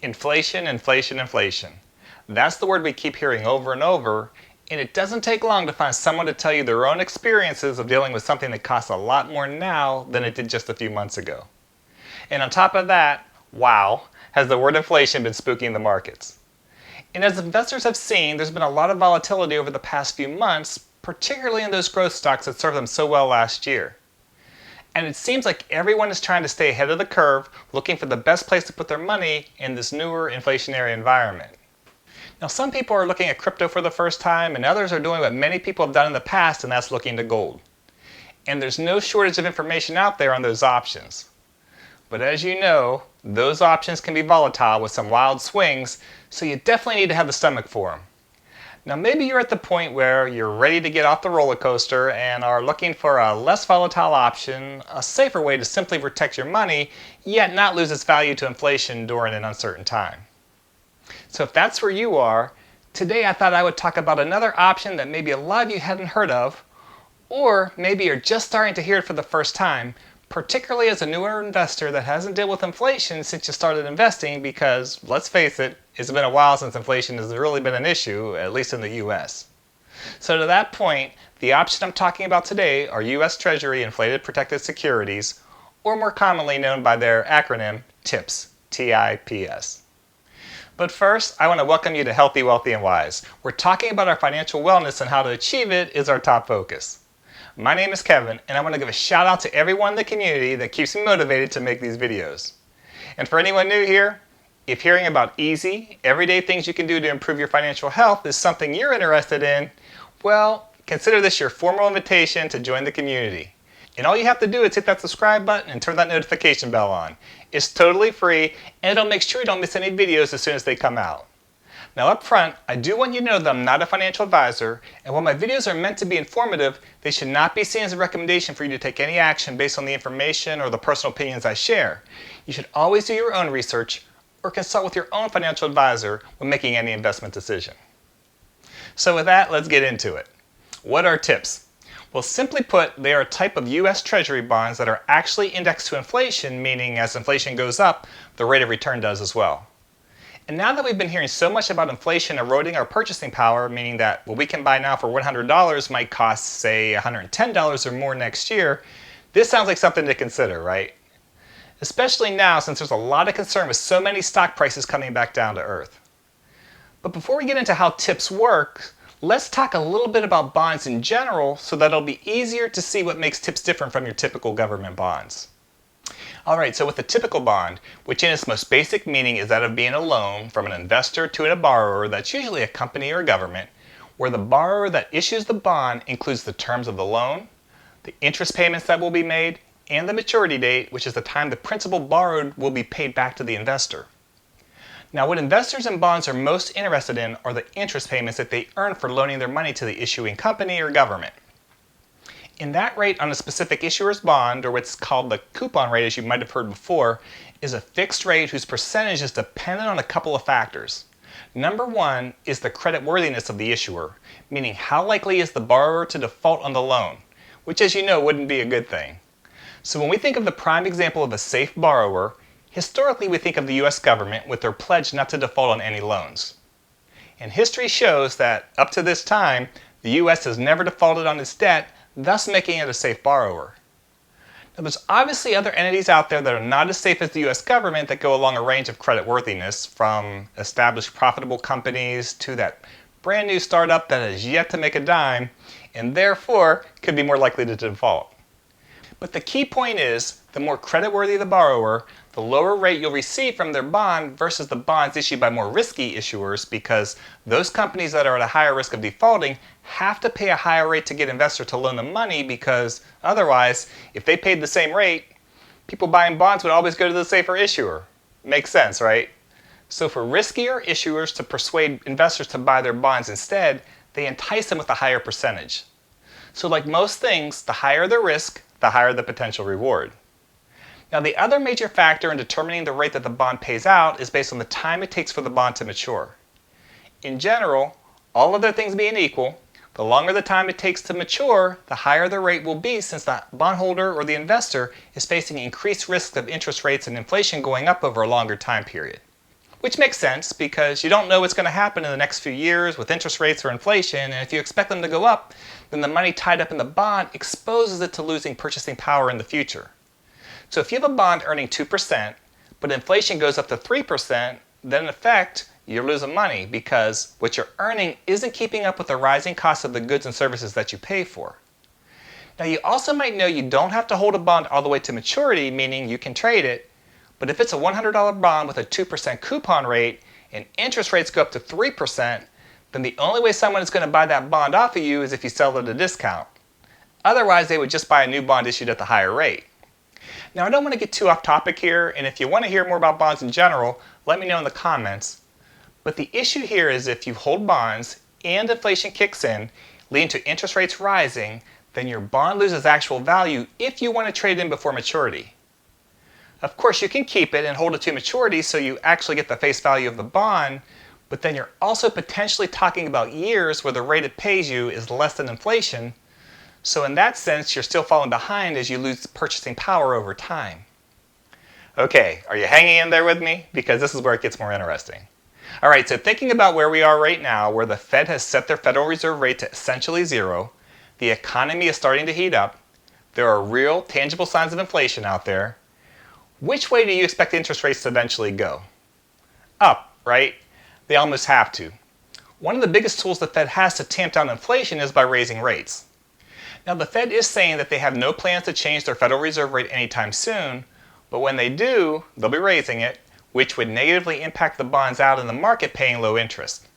Inflation, inflation, inflation. That's the word we keep hearing over and over, and it doesn't take long to find someone to tell you their own experiences of dealing with something that costs a lot more now than it did just a few months ago. And on top of that, wow, has the word inflation been spooking the markets. And as investors have seen, there's been a lot of volatility over the past few months, particularly in those growth stocks that served them so well last year. And it seems like everyone is trying to stay ahead of the curve, looking for the best place to put their money in this newer inflationary environment. Now, some people are looking at crypto for the first time, and others are doing what many people have done in the past, and that's looking to gold. And there's no shortage of information out there on those options. But as you know, those options can be volatile with some wild swings, so you definitely need to have the stomach for them. Now, maybe you're at the point where you're ready to get off the roller coaster and are looking for a less volatile option, a safer way to simply protect your money, yet not lose its value to inflation during an uncertain time. So if that's where you are, today I thought I would talk about another option that maybe a lot of you hadn't heard of, or maybe you're just starting to hear it for the first time, particularly as a newer investor that hasn't dealt with inflation since you started investing because, let's face it, it's been a while since inflation has really been an issue, at least in the US. So to that point, the option I'm talking about today are US Treasury inflated protected securities, or more commonly known by their acronym TIPS, T-I-P-S. But first, I want to welcome you to Healthy, Wealthy, and Wise. We're talking about our financial wellness, and how to achieve it is our top focus. My name is Kevin, and I want to give a shout out to everyone in the community that keeps me motivated to make these videos. And for anyone new here, if hearing about easy, everyday things you can do to improve your financial health is something you're interested in, well, consider this your formal invitation to join the community. And all you have to do is hit that subscribe button and turn that notification bell on. It's totally free, and it'll make sure you don't miss any videos as soon as they come out. Now up front, I do want you to know that I'm not a financial advisor, and while my videos are meant to be informative, they should not be seen as a recommendation for you to take any action based on the information or the personal opinions I share. You should always do your own research or consult with your own financial advisor when making any investment decision. So with that, let's get into it. What are TIPS? Well, simply put, they are a type of US Treasury bonds that are actually indexed to inflation, meaning as inflation goes up, the rate of return does as well. And now that we've been hearing so much about inflation eroding our purchasing power, meaning that what we can buy now for $100 might cost, say, $110 or more next year, this sounds like something to consider, right? Especially now, since there's a lot of concern with so many stock prices coming back down to earth. But before we get into how TIPS work, let's talk a little bit about bonds in general so that it'll be easier to see what makes TIPS different from your typical government bonds. Alright, so with a typical bond, which in its most basic meaning is that of being a loan from an investor to a borrower that's usually a company or a government, where the borrower that issues the bond includes the terms of the loan, the interest payments that will be made, and the maturity date, which is the time the principal borrowed will be paid back to the investor. Now, what investors in bonds are most interested in are the interest payments that they earn for loaning their money to the issuing company or government. And that rate on a specific issuer's bond, or what's called the coupon rate, as you might have heard before, is a fixed rate whose percentage is dependent on a couple of factors. Number one is the creditworthiness of the issuer, meaning how likely is the borrower to default on the loan, which, as you know, wouldn't be a good thing. So when we think of the prime example of a safe borrower, historically we think of the US government with their pledge not to default on any loans. And history shows that, up to this time, the US has never defaulted on its debt, thus making it a safe borrower. Now, there's obviously other entities out there that are not as safe as the US government that go along a range of creditworthiness, from established profitable companies to that brand new startup that has yet to make a dime and therefore could be more likely to default. But the key point is, the more creditworthy the borrower, the lower rate you'll receive from their bond versus the bonds issued by more risky issuers, because those companies that are at a higher risk of defaulting have to pay a higher rate to get investors to loan them money, because otherwise, if they paid the same rate, people buying bonds would always go to the safer issuer. Makes sense, right? So for riskier issuers to persuade investors to buy their bonds instead, they entice them with a higher percentage. So like most things, the higher the risk, the higher the potential reward. Now, the other major factor in determining the rate that the bond pays out is based on the time it takes for the bond to mature. In general, all other things being equal, the longer the time it takes to mature, the higher the rate will be, since the bondholder or the investor is facing increased risk of interest rates and inflation going up over a longer time period. which makes sense because you don't know what's going to happen in the next few years with interest rates or inflation, and if you expect them to go up, then the money tied up in the bond exposes it to losing purchasing power in the future. So if you have a bond earning 2%, but inflation goes up to 3%, then in effect, you're losing money because what you're earning isn't keeping up with the rising cost of the goods and services that you pay for. Now you also might know you don't have to hold a bond all the way to maturity, meaning you can trade it, but if it's a $100 bond with a 2% coupon rate and interest rates go up to 3%, then the only way someone is going to buy that bond off of you is if you sell it at a discount. Otherwise, they would just buy a new bond issued at the higher rate. Now I don't want to get too off topic here, and if you want to hear more about bonds in general, let me know in the comments. But the issue here is if you hold bonds and inflation kicks in, leading to interest rates rising, then your bond loses actual value if you want to trade in before maturity. Of course, you can keep it and hold it to maturity so you actually get the face value of the bond, but then you're also potentially talking about years where the rate it pays you is less than inflation. So in that sense, you're still falling behind as you lose purchasing power over time. Okay, are you hanging in there with me? Because this is where it gets more interesting. All right, so thinking about where we are right now, where the Fed has set their Federal Reserve rate to essentially zero, the economy is starting to heat up, there are real, tangible signs of inflation out there. Which way do you expect interest rates to eventually go? Up, right? They almost have to. One of the biggest tools the Fed has to tamp down inflation is by raising rates. Now the Fed is saying that they have no plans to change their Federal Reserve rate anytime soon, but when they do, they'll be raising it, which would negatively impact the bonds out in the market paying low interest.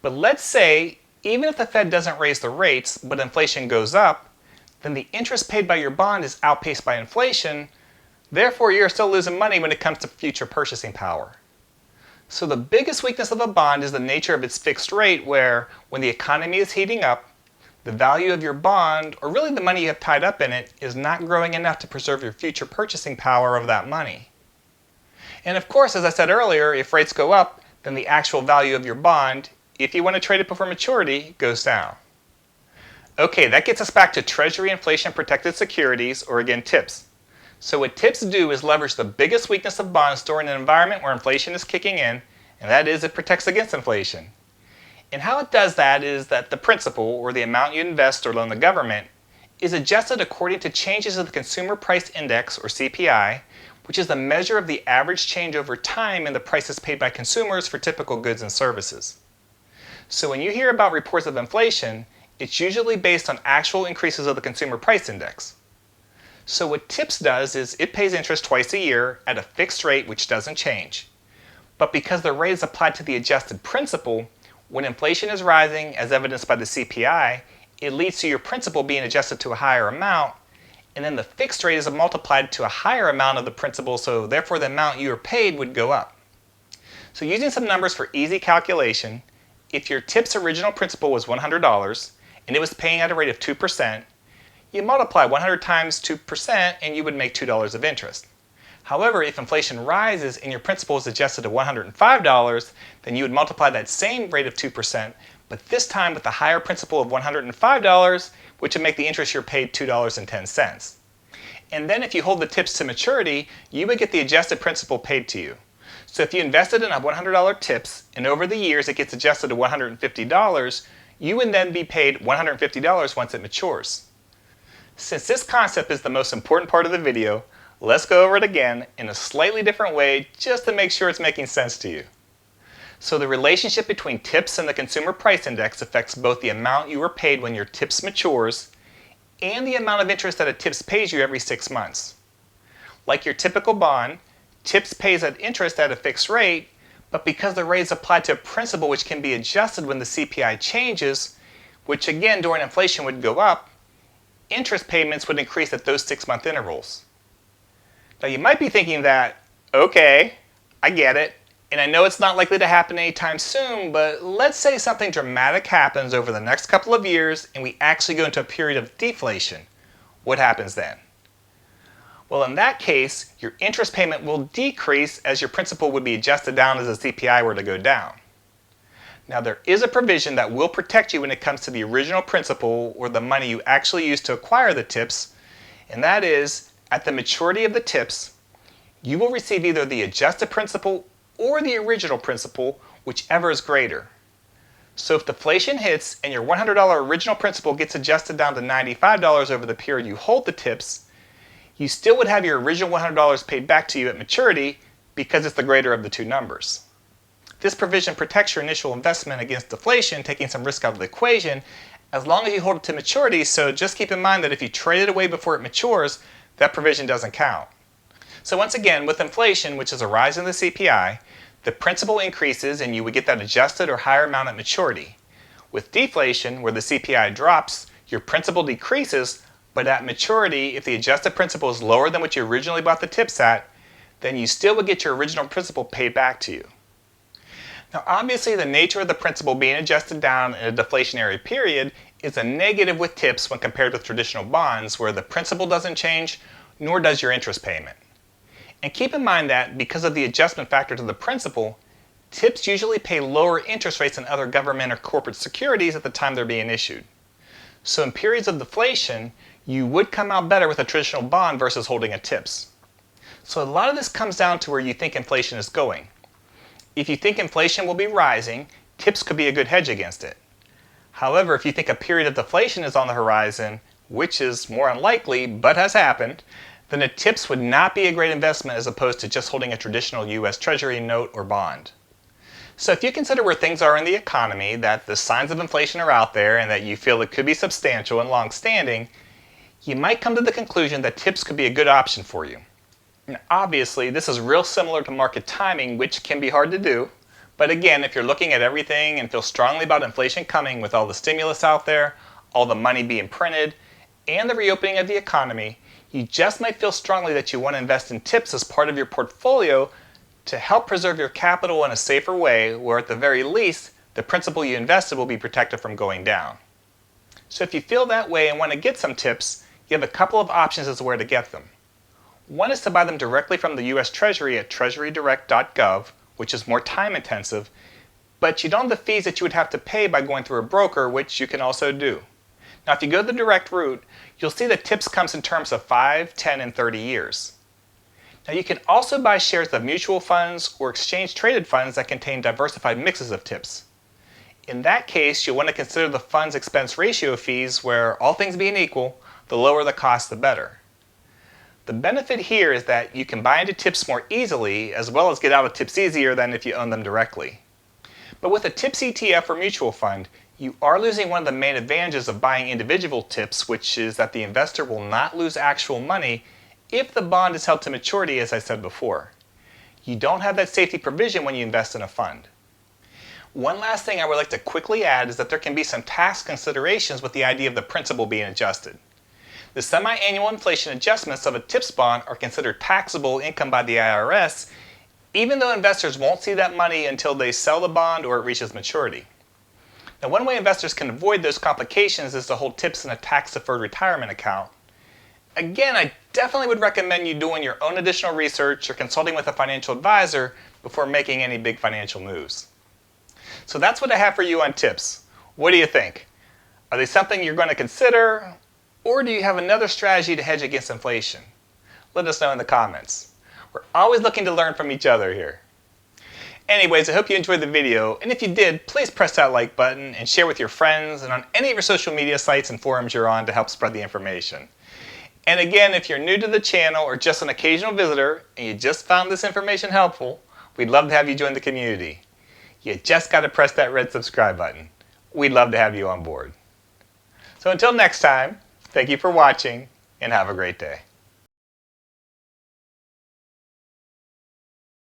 But let's say, even if the Fed doesn't raise the rates, but inflation goes up, then the interest paid by your bond is outpaced by inflation, therefore you're still losing money when it comes to future purchasing power. So the biggest weakness of a bond is the nature of its fixed rate, where when the economy is heating up, the value of your bond, or really the money you have tied up in it, is not growing enough to preserve your future purchasing power of that money. And of course, as I said earlier, if rates go up, then the actual value of your bond, if you want to trade it before maturity, goes down. Okay, that gets us back to Treasury inflation protected securities, or again, TIPS. So what TIPS do is leverage the biggest weakness of bonds during an environment where inflation is kicking in, and that is it protects against inflation. And how it does that is that the principal, or the amount you invest or loan the government, is adjusted according to changes of the Consumer Price Index, or CPI, which is the measure of the average change over time in the prices paid by consumers for typical goods and services. So when you hear about reports of inflation, it's usually based on actual increases of the Consumer Price Index. So what TIPS does is it pays interest twice a year at a fixed rate which doesn't change. But because the rate is applied to the adjusted principal, when inflation is rising, as evidenced by the CPI, it leads to your principal being adjusted to a higher amount, and then the fixed rate is multiplied to a higher amount of the principal, so therefore the amount you are paid would go up. So using some numbers for easy calculation, if your TIPS original principal was $100 and it was paying at a rate of 2%, you multiply 100 times 2% and you would make $2 of interest. However, if inflation rises and your principal is adjusted to $105, then you would multiply that same rate of 2%, but this time with the higher principal of $105, which would make the interest you're paid $2.10. And then if you hold the TIPS to maturity, you would get the adjusted principal paid to you. So if you invested in a $100 TIPS and over the years it gets adjusted to $150, you would then be paid $150 once it matures. Since this concept is the most important part of the video, let's go over it again in a slightly different way just to make sure it's making sense to you. So the relationship between TIPS and the Consumer Price Index affects both the amount you are paid when your TIPS matures and the amount of interest that a TIPS pays you every 6 months. Like your typical bond, TIPS pays at interest at a fixed rate, but because the rate is applied to a principal which can be adjusted when the CPI changes, which again during inflation would go up, interest payments would increase at those 6-month intervals. Now you might be thinking that, okay, I get it, and I know it's not likely to happen anytime soon, but let's say something dramatic happens over the next couple of years and we actually go into a period of deflation. What happens then? Well, in that case, your interest payment will decrease as your principal would be adjusted down as the CPI were to go down. Now there is a provision that will protect you when it comes to the original principal or the money you actually used to acquire the TIPS, and that is, at the maturity of the TIPS, you will receive either the adjusted principal or the original principal, whichever is greater. So if deflation hits and your $100 original principal gets adjusted down to $95 over the period you hold the tips, you still would have your original $100 paid back to you at maturity because it's the greater of the two numbers. This provision protects your initial investment against deflation, taking some risk out of the equation, as long as you hold it to maturity, so just keep in mind that if you trade it away before it matures, that provision doesn't count. So once again, with inflation, which is a rise in the CPI, the principal increases and you would get that adjusted or higher amount at maturity. With deflation, where the CPI drops, your principal decreases, but at maturity, if the adjusted principal is lower than what you originally bought the tips at, then you still would get your original principal paid back to you. Now obviously the nature of the principal being adjusted down in a deflationary period is a negative with tips when compared with traditional bonds where the principal doesn't change, nor does your interest payment. And keep in mind that because of the adjustment factor to the principal, tips usually pay lower interest rates than other government or corporate securities at the time they're being issued. So in periods of deflation, you would come out better with a traditional bond versus holding a tips. So a lot of this comes down to where you think inflation is going. If you think inflation will be rising, tips could be a good hedge against it. However, if you think a period of deflation is on the horizon, which is more unlikely but has happened, then a tips would not be a great investment as opposed to just holding a traditional US Treasury note or bond. So if you consider where things are in the economy, that the signs of inflation are out there and that you feel it could be substantial and long-standing, you might come to the conclusion that tips could be a good option for you. Now, obviously, this is real similar to market timing, which can be hard to do. But again, if you're looking at everything and feel strongly about inflation coming with all the stimulus out there, all the money being printed, and the reopening of the economy, you just might feel strongly that you want to invest in tips as part of your portfolio to help preserve your capital in a safer way where at the very least, the principal you invested will be protected from going down. So if you feel that way and want to get some tips, you have a couple of options as to where to get them. One is to buy them directly from the US Treasury at treasurydirect.gov, which is more time intensive, but you don't have the fees that you would have to pay by going through a broker, which you can also do. Now if you go the direct route, you'll see that tips comes in terms of 5, 10, and 30 years. Now you can also buy shares of mutual funds or exchange traded funds that contain diversified mixes of tips. In that case, you'll want to consider the fund's expense ratio fees where, all things being equal, the lower the cost the better. The benefit here is that you can buy into tips more easily as well as get out of tips easier than if you own them directly. But with a tips ETF or mutual fund, you are losing one of the main advantages of buying individual tips, which is that the investor will not lose actual money if the bond is held to maturity, as I said before. You don't have that safety provision when you invest in a fund. One last thing I would like to quickly add is that there can be some tax considerations with the idea of the principal being adjusted. The semi-annual inflation adjustments of a TIPS bond are considered taxable income by the IRS, even though investors won't see that money until they sell the bond or it reaches maturity. Now, one way investors can avoid those complications is to hold TIPS in a tax-deferred retirement account. Again, I definitely would recommend you doing your own additional research or consulting with a financial advisor before making any big financial moves. So that's what I have for you on TIPS. What do you think? Are they something you're going to consider? Or do you have another strategy to hedge against inflation? Let us know in the comments. We're always looking to learn from each other here. Anyways, I hope you enjoyed the video, and if you did, please press that like button and share with your friends and on any of your social media sites and forums you're on to help spread the information. And again, if you're new to the channel or just an occasional visitor and you just found this information helpful, we'd love to have you join the community. You just got to press that red subscribe button. We'd love to have you on board. So until next time, thank you for watching and have a great day.